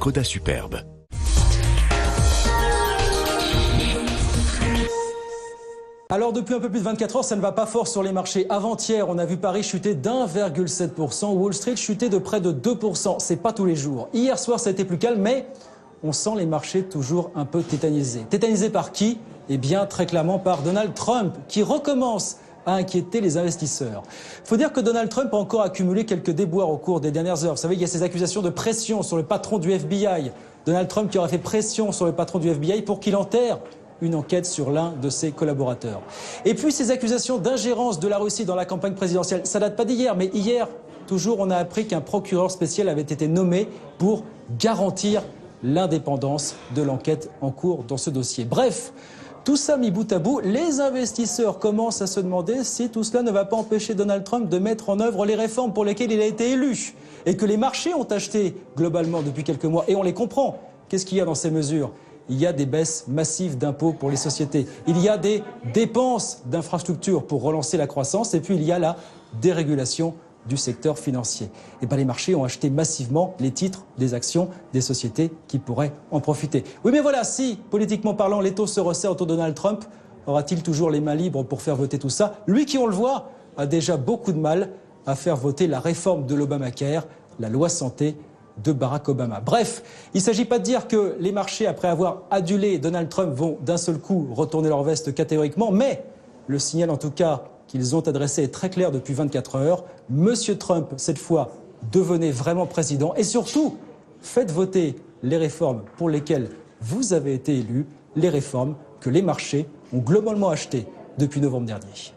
Coda Superbe. Alors depuis un peu plus de 24 heures, ça ne va pas fort sur les marchés. Avant-hier, on a vu Paris chuter d'1,7%, Wall Street chuter de près de 2%. C'est pas tous les jours. Hier soir, ça a été plus calme, mais on sent les marchés toujours un peu tétanisés. Tétanisés par qui? Eh bien, très clairement par Donald Trump, qui recommence à inquiéter les investisseurs. Il faut dire que Donald Trump a encore accumulé quelques déboires au cours des dernières heures. Vous savez, il y a ces accusations de pression sur le patron du FBI. Donald Trump qui aurait fait pression sur le patron du FBI pour qu'il enterre une enquête sur l'un de ses collaborateurs. Et puis ces accusations d'ingérence de la Russie dans la campagne présidentielle, ça date pas d'hier, mais hier, toujours, on a appris qu'un procureur spécial avait été nommé pour garantir l'indépendance de l'enquête en cours dans ce dossier. Bref, tout ça mis bout à bout, les investisseurs commencent à se demander si tout cela ne va pas empêcher Donald Trump de mettre en œuvre les réformes pour lesquelles il a été élu et que les marchés ont acheté globalement depuis quelques mois. Et on les comprend. Qu'est-ce qu'il y a dans ces mesures ? Il y a des baisses massives d'impôts pour les sociétés. Il y a des dépenses d'infrastructures pour relancer la croissance. Et puis il y a la dérégulation du secteur financier. Et bien les marchés ont acheté massivement les titres des actions des sociétés qui pourraient en profiter. Oui mais voilà, si, politiquement parlant, les taux se resserrent autour de Donald Trump, aura-t-il toujours les mains libres pour faire voter tout ça? Lui qui, on le voit, a déjà beaucoup de mal à faire voter la réforme de l'Obamacare, la loi santé de Barack Obama. Bref, il ne s'agit pas de dire que les marchés, après avoir adulé Donald Trump, vont d'un seul coup retourner leur veste catégoriquement, mais le signal en tout cas qu'ils ont adressé est très clair depuis 24 heures. Monsieur Trump, cette fois, devenez vraiment président et surtout, faites voter les réformes pour lesquelles vous avez été élu, les réformes que les marchés ont globalement achetées depuis novembre dernier.